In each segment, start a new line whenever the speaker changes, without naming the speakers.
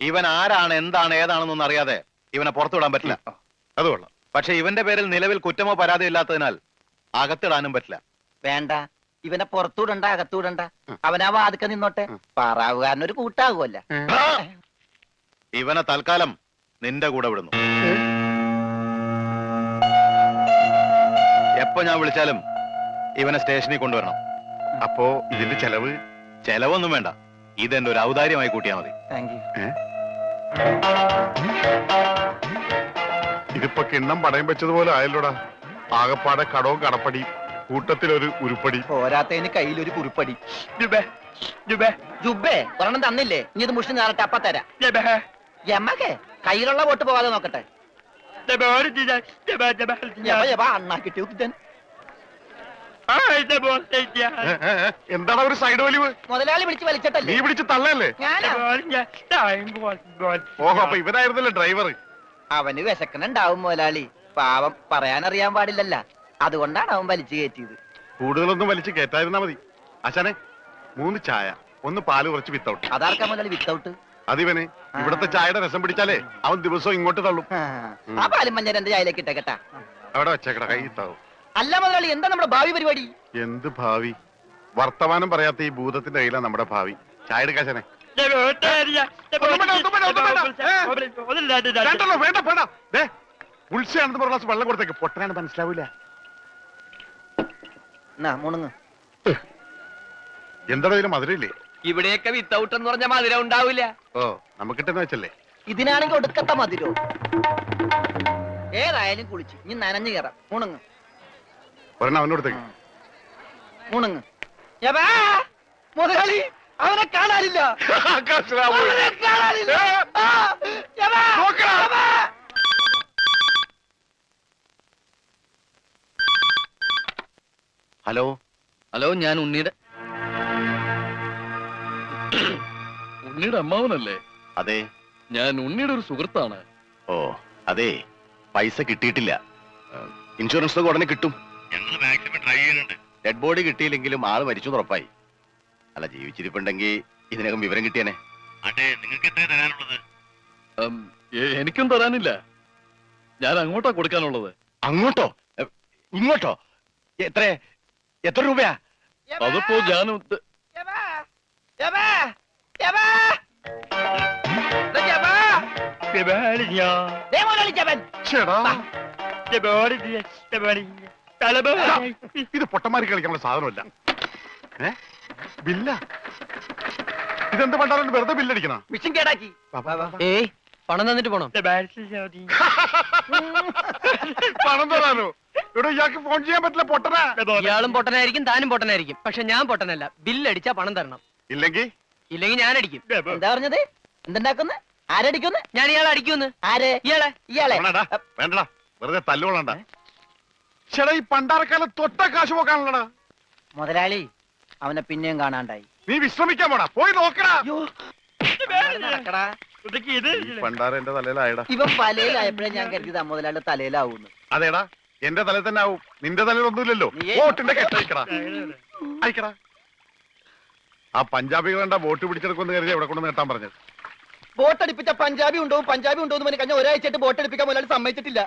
ഇവൻ ആരാണ്, എന്താണ്, ഏതാണെന്നൊന്നും അറിയാതെ ഇവനെ പുറത്തുവിടാൻ പറ്റില്ല.
അത് കൊള്ളാം.
പക്ഷെ ഇവന്റെ പേരിൽ നിലവിൽ കുറ്റമോ പരാതിയോ ഇല്ലാത്തതിനാൽ അകത്തിടാനും പറ്റില്ല.
വേണ്ട, ഇവനെ പുറത്തൂടണ്ട, അകത്തൂടണ്ട. അവനാ വാതുക്ക നിന്നോട്ടെ. പാറാവുകാരനൊരു കൂട്ടാകുമല്ല.
ഇവനെ തൽക്കാലം നിന്റെ കൂടെ വിടുന്നു. എപ്പോ ഞാൻ വിളിച്ചാലും ഇവനെ സ്റ്റേഷനിൽ കൊണ്ടുവരണം.
അപ്പോ ഇതിന്റെ ചെലവ്?
ചെലവൊന്നും വേണ്ട, ഇതെന്റെ ഒരു ഔദാര്യമായി കൂട്ടിയാ മതി.
ഇതിപ്പോ കിണ്ണം പടയം വെച്ചതുപോലെ ആയല്ലോടാ. ആകപ്പാടെ കടവും കടപ്പടി, കൂട്ടത്തിലൊരു ഉരുപ്പടി.
പോരാത്തതിന് കയ്യിലൊരു കുറിപ്പടി. ജുബേ ഒരെണ്ണം തന്നില്ലേ, ഇനി ഇത് മുഷിന് നേരട്ടെ, അപ്പ തരാം. എമ്മക്കെ കയ്യിലുള്ള വോട്ട് പോവാതെ നോക്കട്ടെ. അണ്ണാക്കിട്ട്
എന്താണ് ഒരു സൈഡ് വലിവ്?
മുതലാളി വിളിച്ച് വലിച്ചിട്ടല്ലേ?
നീ പിടിച്ച് തള്ളല്ലേ? ഓഹോ, അപ്പൊ ഇവനായിരുന്നല്ലേ ഡ്രൈവർ?
അവന് വിശക്കണുണ്ടാവും മുതലാളി, പാവം, പറയാനറിയാൻ പാടില്ലല്ല, അതുകൊണ്ടാണ് അവൻ വലിച്ചു കയറ്റിയത്.
കൂടുതലൊന്നും വലിച്ചു കയറ്റായിരുന്നാ മതി. ആശാനെ, 3 ചായ, 1 പാല് കുറച്ച് വിത്തൗട്ട്.
അതാർക്കാ മുതലാളി വിത്തൗട്ട്?
അതിവന് ഇവിടത്തെ ചായയുടെ രസം പിടിച്ചാലേ അവൻ ദിവസവും ഇങ്ങോട്ട് തള്ളും.
ആ പാലും മഞ്ഞ 2 ചായയിലേക്ക് ഇട്ടേക്കട്ടാ.
അവിടെ വെച്ചേക്കട, കൈ ഇത്താവും.
അല്ല മുതലാളി, എന്താ നമ്മുടെ ഭാവി പരിപാടി?
എന്ത് ഭാവി? വർത്തമാനം പറയാത്ത ഈ ഭൂതത്തിന്റെ കയ്യിലാണ് നമ്മുടെ ഭാവി. ചായ എടുക്കാശനെ. ഉത്സയാണെന്ന് പറഞ്ഞ ഗ്ലാസ് വെള്ളം കൊടുത്തേക്ക്. പൊട്ടനാണ് മനസ്സിലാവൂല. എന്താണോ ഇതിന് മധുരയില്ലേ?
ഇവിടെയൊക്കെ വിത്തൗട്ട് എന്ന് പറഞ്ഞ മധുരം ഉണ്ടാവില്ല.
ഓ, നമുക്കിട്ടെന്ന് വെച്ചല്ലേ.
ഇതിനാണെങ്കിൽ ഒടുക്കത്തെ മധുരോ. ഏതായാലും കുളിച്ച് ഇനി നനഞ്ഞു കയറാം. മുണങ്ങ്
ഒരെണ്ണം അവനോടത്തേക്ക്.
മുണങ്ങ്. മുതലാളി, അവനെ കാണാനില്ല.
ഹലോ.
ഹലോ, ഞാൻ ഉണ്ണിയുടെ അമ്മാവനല്ലേ?
അതെ,
ഞാൻ ഉണ്ണിയുടെ ഒരു സുഹൃത്താണ്.
ഓ അതെ, പൈസ കിട്ടിയിട്ടില്ല. ഇൻഷുറൻസ് തുക ഉടനെ കിട്ടും. ഡെഡ് ബോഡി കിട്ടിയില്ലെങ്കിലും ആള് മരിച്ചു ഉറപ്പായി. അല്ല, ജീവിച്ചിരിപ്പുണ്ടെങ്കിൽ ഇതിനകം വിവരം കിട്ടിയനെ.
എനിക്കും തരാനില്ല, ഞാൻ അങ്ങോട്ടാ കൊടുക്കാനുള്ളത്.
അങ്ങോട്ടോ ഇങ്ങോട്ടോ? എത്ര രൂപയാ?
അതിപ്പോ ഞാൻ
ഇത് പൊട്ടന്മാരി കളിക്കാനുള്ള സാധനമല്ല. ബില്ല ഇതെന്ത് പണ്ടാലും വെറുതെ ബില്ലടിക്കണ?
മിഷൻ കേടാക്കി.
പണം തന്നിട്ട് പോണം.
പണം തരാനോ? ഇവിടെ ഇയാൾക്ക് ഫോൺ ചെയ്യാൻ പറ്റില്ല. പൊട്ടനാ.
ഇയാളും പൊട്ടനായിരിക്കും, താനും പൊട്ടനായിരിക്കും. പക്ഷെ ഞാൻ പൊട്ടനല്ല. ബില്ലടിച്ചാ പണം തരണം.
ഇല്ലെങ്കിൽ
ഞാൻ അടിക്കും.
എന്താ പറഞ്ഞത്? എന്തുണ്ടാക്കുന്നു? ആരടിക്കുന്നു?
ഞാൻ ഇയാളെ അടിക്കുന്നു.
ആര്? ഇയാളെ.
വേണ്ടടാ, വെറുതെ തല്ലുകൊള്ളണ്ട. ചേട്ടാ, ഈ പണ്ടാരക്കാലം തൊട്ട കാശ് പോക്കാണല്ലടാ.
മുതലാളി, അവനെ പിന്നെയും കാണാണ്ടായി.
നീ വിശ്രമിക്കാൻ പോടാ, പോയി നോക്കടാ. പണ്ടാര എന്റെ തലയിലായടാ.
ഇവൻ തലയിലായപ്പോഴേ ഞാൻ കരുതിയതാ മുതലാളി തലയിലാവൂന്ന്.
അതേടാ, എന്റെ തലയിൽ തന്നെ ആവും. നിന്റെ തലയിൽ ഒന്നുമില്ലല്ലോ. വോട്ടിന്റെ കെട്ടയക്കടാ, അയക്കടാ. ആ പഞ്ചാബികളുടെ വോട്ട് പിടിച്ചെടുക്കുമെന്ന് കരുതി എവിടെ കൊണ്ട് നേട്ടാൻ പറഞ്ഞത്.
ബോട്ടടിപ്പിച്ച പഞ്ചാബി ഉണ്ടോന്ന് പറഞ്ഞ് കഴിഞ്ഞ ഒരാഴ്ചയായിട്ട് ബോട്ടടിപ്പിക്കാൻ മുതലാളി സമ്മതിച്ചിട്ടില്ല.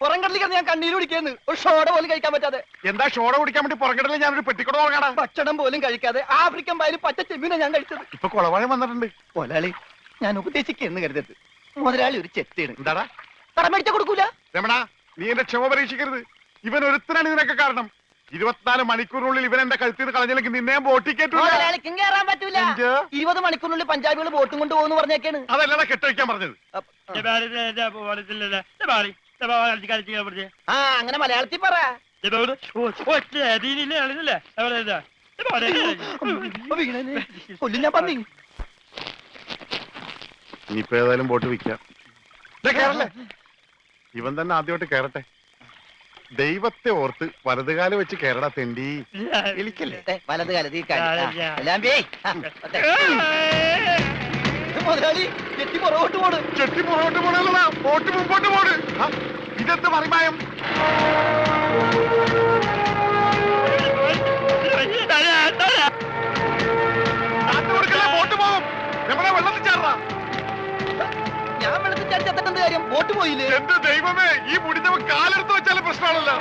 പുറംകടലിൽ ഞാൻ കണ്ണീര് കുടിക്കുന്നു. ഒരു ഷോട പോലും കഴിക്കാൻ പറ്റാതെ.
എന്താ ഷോട കുടിക്കാൻ വേണ്ടി പുറംകടലിൽ ഞാനൊരു പെട്ടിക്കൂടെ നോക്കണ.
ഭക്ഷണം പോലും കഴിക്കാതെ ആഫ്രിക്കൻ പായലും പച്ച ചെമ്മീനെ ഞാൻ കഴിച്ചത്.
ഇപ്പൊ കുളവാഴം വന്നിട്ടുണ്ട്.
മുതലാളി, ഞാൻ ഉപദേശിക്കുന്നു കരുതരുത്. മുതലാളി ഒരു ചെത്തിയാണ്.
എന്താടാ?
കടം മേടിച്ച കൊടുക്കൂല.
രമണ, നീ എന്റെ ക്ഷമ പരീക്ഷിക്കരുത്. ഇവൻ ഒരുത്തനാണ് ഇതിനൊക്കെ കാരണം. 24 മണിക്കൂറിനുള്ളിൽ ഇവൻ എന്റെ കഴുത്തിൽ കളഞ്ഞില്ലെങ്കിൽ നിന്നെ ബോട്ടിക്കേറ്റു.
മുതലാളിക്കും കയറാൻ പറ്റൂല. 20 മണിക്കൂറിനുള്ളിൽ പഞ്ചാബികൾ ബോട്ടും കൊണ്ട് പോകുന്നു പറഞ്ഞേക്കാണ്.
അതല്ലടാ കെട്ടഴിക്കാൻ പറഞ്ഞത്.
അങ്ങനെ മലയാളത്തിൽ പറ. ഞാൻ പന്നി.
ഇനിയിപ്പോ ഏതായാലും ബോട്ട് വിൽക്കാം. കേറല്ലേ, ഇവൻ തന്നെ ആദ്യമായിട്ട് കേറട്ടെ. ദൈവത്തെ ഓർത്ത് വലതുകാലം വെച്ച് കേരള തെണ്ടി. എലിക്കല്ലേ
വലതുകാലത്ത് മുതലാളി ചെട്ടി പുറകോട്ട് പോണ്.
ചെട്ടി പുറകോട്ട് പോണല്ലടാ, ബോട്ട് മുമ്പോട്ട് പോണ്. ഇതെന്ത് മറിമായം? ബോട്ട് പോകും. നമ്മളെ വെള്ളത്തിൽ ചാടാ.
കുറിച്ചെടുത്തിട്ട് കാര്യം ബോട്ട് പോയില്ലേ?
എന്റെ ദൈവമേ, ഈ മുടിഞ്ഞവൻ കാലെടുത്ത് വെച്ചാലും പ്രശ്നമാണല്ലോ.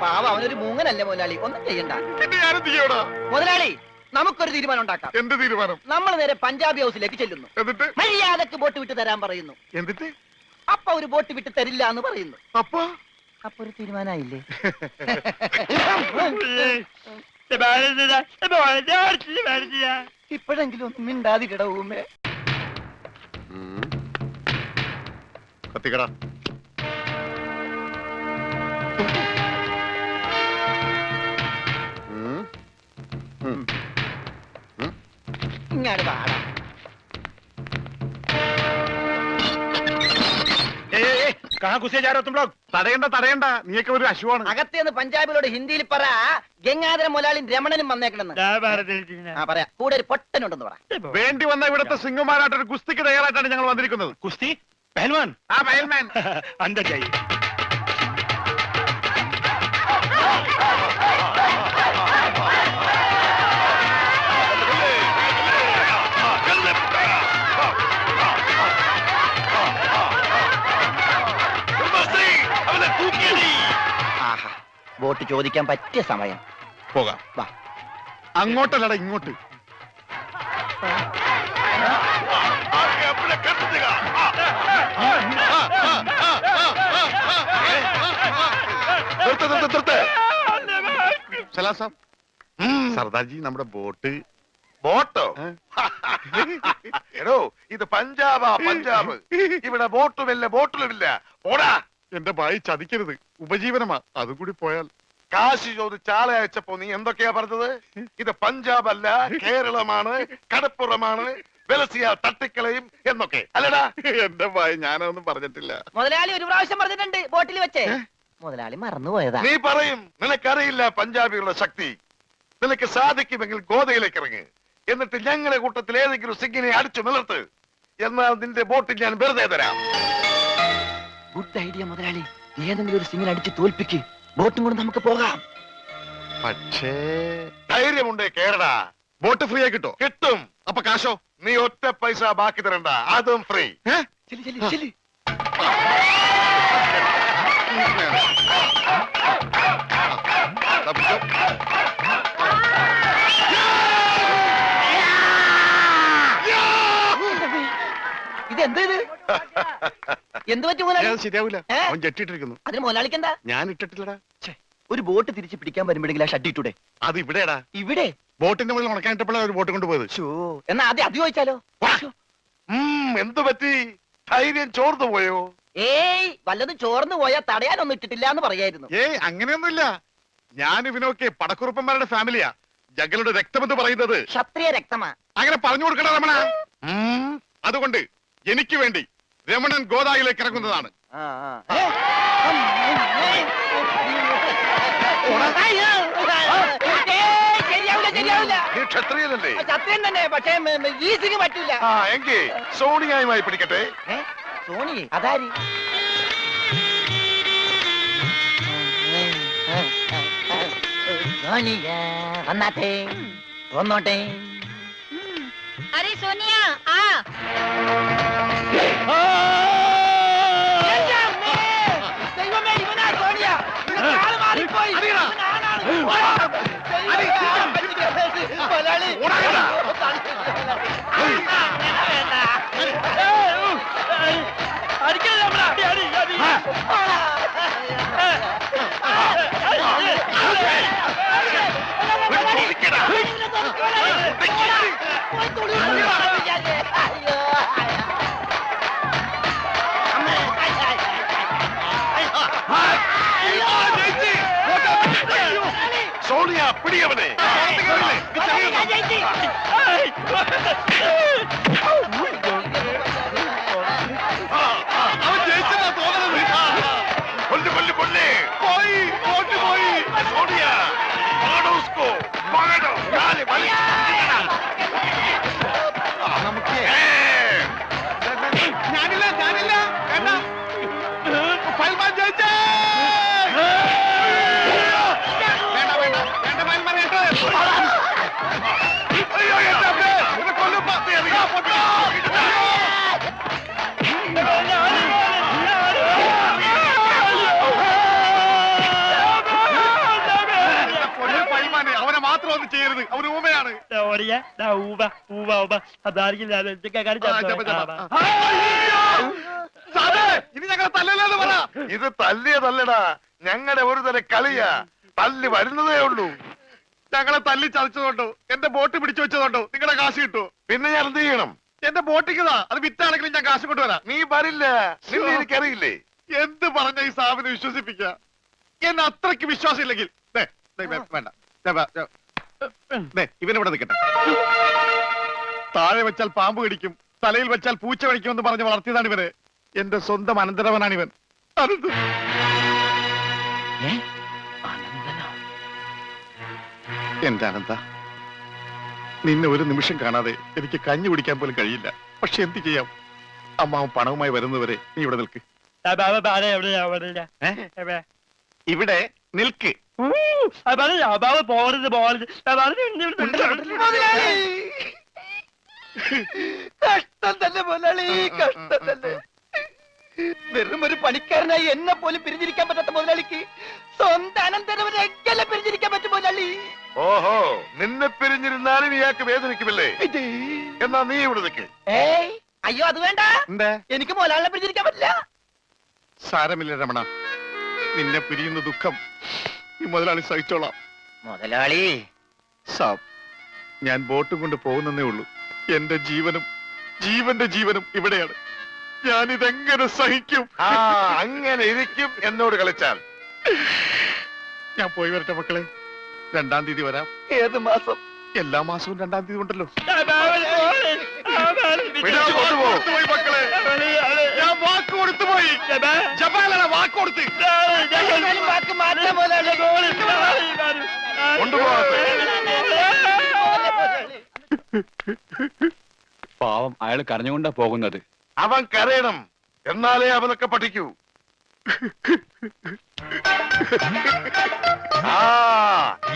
പാവ അവനൊരു മൂങ്ങനല്ലേ മുതലാളി, ഒന്നും ചെയ്യണ്ട.
പിന്നെ ഞാനെന്ത് ചെയ്യടാ?
മുതലാളി നമുക്കൊരു തീരുമാനം ഉണ്ടാക്കാം.
എന്ത് തീരുമാനം?
നമ്മൾ നേരെ പഞ്ചാബി ഹൗസിലേക്ക് ചെല്ലുന്നു.
എന്നിട്ട്
മര്യാദക്ക് ബോട്ട് വിട്ട് തരാൻ പറയുന്നു.
എന്നിട്ട്
അപ്പൊ ഒരു ബോട്ട് വിട്ട് തരില്ല എന്ന് പറയുന്നു.
അപ്പൊ
അപ്പൊ ഒരു തീരുമാനമായില്ലേ? ഇപ്പോഴെങ്കിലും ഒന്നും മിണ്ടാതിരിടവുമേ.
കത്തിക്കടാ.
ഇങ്ങാട് പാടാം.
തടയണ്ട തടയണ്ട, നീയൊക്കെ ഒരു അശുവാണ്.
അകത്തേന്ന് പഞ്ചാബിലോട് ഹിന്ദിയിൽ പറ ഗംഗാധര മുതലാളിയും രമണനും വന്നേക്കണെന്ന്. ആ പറയാ, കൂടെ ഒരു പൊട്ടനുണ്ടെന്ന് പറ.
വേണ്ടി വന്ന ഇവിടുത്തെ സിംഗന്മാരായിട്ട് ഒരു കുസ്തിക്ക് തയ്യാറായിട്ടാണ് ഞങ്ങൾ വന്നിരിക്കുന്നത്.
കുസ്തി പഹൽവാൻ
ആ പയൽമാൻ
अंदर जाइए
ആഹാ, വോട്ട് ചോദിക്കാൻ പറ്റിയ സമയം.
പോകാം.
വാ.
അങ്ങോട്ടല്ലടാ ഇങ്ങോട്ട്. സലാം സാബ്. സർദാർജി, നമ്മുടെ ബോട്ട്.
ബോട്ടോ? എടോ, ഇത് പഞ്ചാബാ, പഞ്ചാബ്. ഇവിടെ ബോട്ടുമില്ല, ബോട്ടിലുമില്ല. പോടാ.
എന്റെ ഭായി ചതിക്കരുത്, ഉപജീവനമാ. അതുകൂടി പോയാൽ.
കാശി ചോദിച്ച് ആളെ അയച്ചപ്പോ നീ എന്തൊക്കെയാ പറഞ്ഞത്? ഇത് പഞ്ചാബ് അല്ല, കേരളമാണ്, കടപ്പുറമാണ്, വെലസിയ തട്ടിക്കളയും എന്നൊക്കെ അല്ലടാ?
എന്റെ ഭായി, ഞാനതൊന്നും പറഞ്ഞിട്ടില്ല.
മുതലാളി ഒരു പ്രാവശ്യം പറഞ്ഞിട്ടുണ്ട് ബോട്ടിൽ വെച്ചേ. മുതലാളി മറന്നുപോയതാ.
നീ പറയും നിനക്കറിയില്ല പഞ്ചാബികളുടെ ശക്തി. നിനക്ക് സാധിക്കുമെങ്കിൽ ഗോതയിലേക്ക് ഇറങ്ങ്. എന്നിട്ട് ഞങ്ങളുടെ കൂട്ടത്തിൽ ഏതെങ്കിലും സിംഗിനെ അടിച്ചു നിലർത്ത്. എന്നാൽ നിന്റെ ബോട്ടിൽ ഞാൻ വെറുതെ തരാം.
ഗുഡ് ഐഡിയ മുതലാളി. ഏതെങ്കിലും ഒരു സിംഗിനെ അടിച്ച് തോൽപ്പിക്ക്, ബോട്ടും കൊണ്ട് നമുക്ക് പോകാം.
പക്ഷേ
ധൈര്യമുണ്ടേ കേരള.
ബോട്ട് ഫ്രീ ആയി കിട്ടോ?
കിട്ടും.
അപ്പൊ കാശോ?
നീ ഒറ്റ പൈസ ബാക്കി തരണ്ട, അതും ഫ്രീ.
ചെല്ലി ചെല്ലി ചെല്ലി. ഇതെന്ത് ഇത്? എന്ത് പറ്റും മുതലാളി?
ശരിയാവില്ല,
ഏ?
അവൻ ജെട്ടിട്ടിരിക്കുന്നു.
അതിന് മുതലാളിക്കെന്താ?
ഞാൻ ഇട്ടിട്ടില്ലടാ.
ഒരു ബോട്ട് തിരിച്ച് പിടിക്കാൻ വരുമ്പോഴെങ്കിലും ആ ഷഡ് ഇട്ടൂടെ?
അത് ഇവിടെടാ.
ഇവിടെ
ബോട്ടിന്റെ മുകളിൽ ഉണക്കാനിട്ടപ്പോഴാണ് ഒരു ബോട്ട് കൊണ്ടുപോയത്.
ഷോ, എന്നാ ആദ്യം അത് ചോദിച്ചാലോ?
എന്തു പറ്റി? ധൈര്യം ചോർന്നു പോയോ?
ഏയ്, വല്ലതും ചോർന്നു പോയാ തടയാനൊന്നും ഇട്ടിട്ടില്ല എന്ന് പറയായിരുന്നു.
ഏയ്, അങ്ങനെയൊന്നുമില്ല. ഞാൻ ഇവനൊക്കെ പടക്കുറുപ്പന്മാരുടെ ഫാമിലിയാ. ജഗലുടെ രക്തമെന്ന് പറയുന്നത്
ക്ഷത്രിയ രക്തമാ.
അങ്ങനെ പറഞ്ഞു കൊടുക്കണ രമണ. അതുകൊണ്ട് എനിക്ക് വേണ്ടി രമണൻ ഗോദായിലേക്ക് ഇറങ്ങുന്നതാണ്.
ശരിയാവില്ല, ശരിയാവില്ല.
നീ ക്ഷത്രിയനല്ലേ?
ക്ഷത്രിയൻ തന്നെ, പക്ഷേ ഈസിന് പറ്റില്ല.
എങ്കിൽ സോണിയായുമായി പിടിക്കട്ടെ.
സോണി അതാരി? സോണിയ വന്നാട്ടെ, വന്നോട്ടെ.
अरे सोनिया आ
ദൈവമേ, ഇവനാ സോണിയ. ആള് മാറിപ്പോയി. ഇവനാണ്. മുതലാളി.
സോണിയ, പിടിയവനെ.
അവൻ ജയിച്ചതാ തോന്നുന്നത്.
കൊല്ല് കൊല്ല് കൊല്ല്.
പോയി, ബോട്ട് പോയി.
സോണിയ, പകടോ ഉസ്കോ, പകടോ. കാല് വലി.
നമുക്ക്
ഏ,
ഞാനില്ല, ഞാനില്ല. വേണ്ട. ഫയൽമാൻ ജയിച്ചേ. വേണ്ട, വേണ്ട, വേണ്ട, ഫയൽമാൻ.
അയ്യോ, എന്റെ അമ്മേ. ഇത് കൊല്ലും. പത്ത് എറിയാം. ഇനി ഞങ്ങൾ തല്ലല്ലെന്ന് പറ. ഇത് തല്ലിയതല്ലടാ, ഞങ്ങളുടെ ഒരു തരം കളിയാ. തല്ലി വരുന്നതേ ഉള്ളൂ.
ഞങ്ങളെ തല്ലി ചതച്ചതുകൊണ്ടോ എന്റെ ബോട്ട് പിടിച്ചു വെച്ചതുകൊണ്ടോ നിങ്ങളുടെ കാശ് കിട്ടുമോ?
പിന്നെ ഞാൻ എന്ത് ചെയ്യണം?
എന്റെ ബോട്ടിക്കതാ, അത് വിറ്റാണെങ്കിലും ഞാൻ കാശ് കൊണ്ടുവരാം.
നീ വരില്ല, നിന്നെ എനിക്കറിയില്ലേ.
എന്ത് പറഞ്ഞ ഈ സാബിനെ വിശ്വസിപ്പിക്ക? എന്നെ അത്രയ്ക്ക് വിശ്വാസം ഇല്ലെങ്കിൽ വേണ്ട, ഇവനിവിടെ നിൽക്കട്ടെ. താഴെ വെച്ചാൽ പാമ്പ് കടിക്കും, തലയിൽ വെച്ചാൽ പൂച്ച കടിക്കുമെന്ന് പറഞ്ഞ് വളർത്തിയതാണ് ഇവര്. എന്റെ സ്വന്തം അനന്തരവനാണ് ഇവൻ. അനന്ത്. എന്റെ അനന്ത, നിന്നെ ഒരു നിമിഷം കാണാതെ എനിക്ക് കഞ്ഞി കുടിക്കാൻ പോലും കഴിയില്ല. പക്ഷെ എന്ത് ചെയ്യാം, അമ്മാവൻ പണവുമായി വരുന്നവരെ നീ ഇവിടെ നിൽക്ക്. ഇവിടെ നിൽക്ക്.
കഷ്ടം തന്നെ മുതലാളി, കഷ്ടം തന്നെ. വെറും ഒരു പണിക്കാരനായി എന്നെ പോലും പിരിഞ്ഞിരിക്കാൻ പറ്റാത്ത മുതലാളിക്ക് സ്വന്തം അനന്തരവനെ എങ്ങനെ പിരിഞ്ഞിരിക്കാൻ പറ്റും മുതലാളി?
ഓഹോ, നിന്നെ പിരിഞ്ഞിരുന്നാലും ഇയാൾക്ക് വേദനിക്കുമല്ലേ? എന്നാ നീ ഇവിടെ നിൽക്ക്.
ഏയ് അയ്യോ, അത് വേണ്ട.
എന്താ?
എനിക്ക് മുതലാളിനെ പിരിഞ്ഞിരിക്കാൻ പറ്റില്ല.
സാരമില്ല രമണ, നിന്നെ പിരിയുന്ന ദുഃഖം ഈ മുതലാളി സഹിച്ചോളാം.
മുതലാളി
സാബ്, ഞാൻ ബോട്ടും കൊണ്ട് പോകുന്നേ ഉള്ളൂ. എന്റെ ജീവനും ജീവന്റെ ജീവനും ഇവിടെയാണ്. ഞാനിതെങ്ങനെ സഹിക്കും?
ആ, അങ്ങനെ ഇരിക്കും എന്നോട് കളിച്ചാൽ.
ഞാൻ പോയി വരട്ടെ മക്കളെ. 2-ാം തീയതി വരാം.
ഏത് മാസം?
എല്ലാ മാസവും 2-ാം തീയതി ഉണ്ടല്ലോ.
പിടിച്ചു കൊണ്ടുപോ.
പോയി മക്കളെ, ഞാൻ വാക്ക് കൊടുത്തു പോയി. ജപാലല്ല, വാക്ക് കൊടുത്ത്.
എന്നാലും വാക്ക് മാറ്റാം മുതലാളി.
കൊണ്ടുപോകട്ടെ.
പാവം, അയാൾ കരഞ്ഞുകൊണ്ടാ പോകുന്നത്.
അവൻ കരയണം, എന്നാലേ അവനൊക്കെ പഠിക്കൂ. ആ,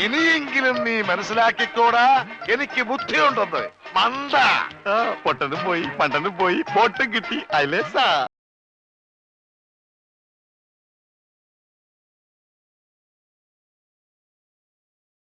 ഇനിയെങ്കിലും നീ മനസ്സിലാക്കിക്കോടാ, എനിക്ക് ബുദ്ധിയുണ്ടെന്ന്. മണ്ട.
പൊട്ടനും പോയി, മണ്ടനും പോയി, ബോട്ടും കിട്ടി. അല്ലേ സാ?